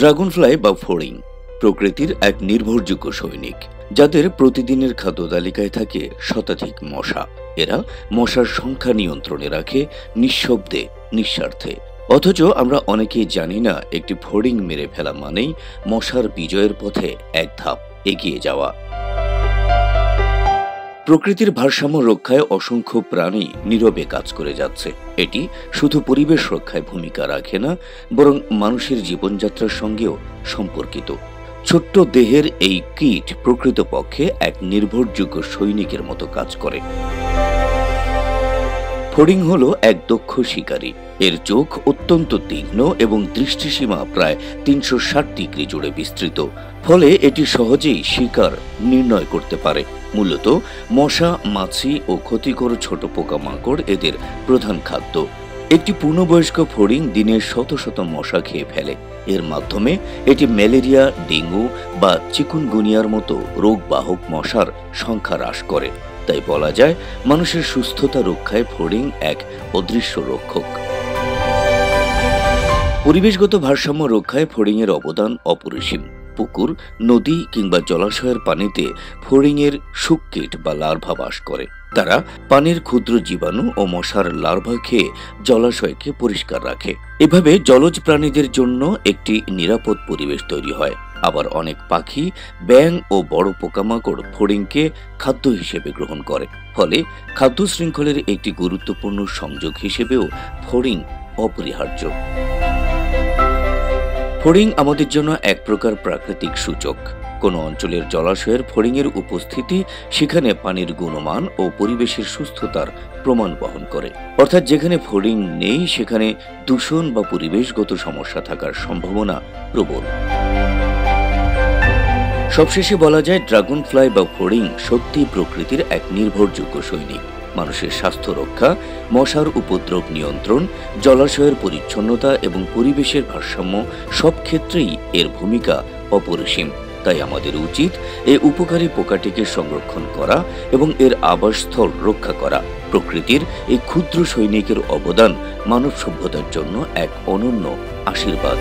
Dragonfly বা ফড়িং প্রকৃতির এক নির্ভরযোগ্য সৈনিক, যাদের প্রতিদিনের খাদ্য তালিকায় থাকে শতাধিক মশা। এরা মশার সংখ্যা নিয়ন্ত্রণে রাখে নিঃশব্দে, নিঃস্বার্থে। অথচ আমরা অনেকেই জানি না, একটি ফড়িং মেরে ফেলা মানেই মশার বিজয়ের পথে এক ধাপ এগিয়ে যাওয়া। প্রকৃতির ভারসাম্য রক্ষায় অসংখ্য প্রাণী নীরবে কাজ করে যাচ্ছে। এটি শুধু পরিবেশ রক্ষায় ভূমিকা রাখে না, বরং মানুষের জীবনযাত্রার সঙ্গেও সম্পর্কিত। ছোট্ট দেহের এই কীট প্রকৃতপক্ষে এক নির্ভরযোগ্য সৈনিকের মতো কাজ করে। ফড়িং হলো এক দক্ষ শিকারী। এর চোখ অত্যন্ত তীক্ষ্ণ এবং দৃষ্টিসীমা প্রায় ৩৬০ ডিগ্রি জুড়ে বিস্তৃত, ফলে এটি সহজেই শিকার নির্ণয় করতে পারে। মূলত মশা, মাছি ও ক্ষতিকর ছোট পোকামাকড় এদের প্রধান খাদ্য। একটি পূর্ণবয়স্ক ফড়িং দিনে শত শত মশা খেয়ে ফেলে। এর মাধ্যমে এটি ম্যালেরিয়া, ডেঙ্গু বা চিকুনগুনিয়ার মতো রোগবাহক মশার সংখ্যা হ্রাস করে। তাই বলা যায়, মানুষের সুস্থতা রক্ষায় ফড়িং এক অদৃশ্য রক্ষক। পরিবেশগত ভারসাম্য রক্ষায় ফড়িংয়ের অবদান অপরিসীম। পুকুর, নদী কিংবা জলাশয়ের পানিতে ফড়িংয়ের শুককীট বা লার্ভা বাস করে। তারা পানির ক্ষুদ্র জীবাণু ও মশার লার্ভা খেয়ে জলাশয়কে পরিষ্কার রাখে। এভাবে জলজ প্রাণীদের জন্য একটি নিরাপদ পরিবেশ তৈরি হয়। আবার অনেক পাখি, ব্যাঙ ও বড় পোকামাকড় ফড়িংকে খাদ্য হিসেবে গ্রহণ করে। ফলে খাদ্য শৃঙ্খলের একটি গুরুত্বপূর্ণ সংযোগ হিসেবেও ফড়িং অপরিহার্য। ফড়িং আমাদের জন্য এক প্রকার প্রাকৃতিক সূচক। কোনো অঞ্চলের জলাশয়ের ফড়িংয়ের উপস্থিতি সেখানে পানির গুণমান ও পরিবেশের সুস্থতার প্রমাণ বহন করে। অর্থাৎ যেখানে ফড়িং নেই, সেখানে দূষণ বা পরিবেশগত সমস্যা থাকার সম্ভাবনা প্রবল। সবশেষে বলা যায়, ড্রাগনফ্লাই বা ফড়িং সত্যি প্রকৃতির এক নির্ভরযোগ্য সৈনিক। মানুষের স্বাস্থ্য রক্ষা, মশার উপদ্রব নিয়ন্ত্রণ, জলাশয়ের পরিচ্ছন্নতা এবং পরিবেশের ভারসাম্য সব ক্ষেত্রেই এর ভূমিকা অপরিসীম। তাই আমাদের উচিত এই উপকারী পোকাটিকে সংরক্ষণ করা এবং এর আবাসস্থল রক্ষা করা। প্রকৃতির এই ক্ষুদ্র সৈনিকের অবদান মানব সভ্যতার জন্য এক অনন্য আশীর্বাদ।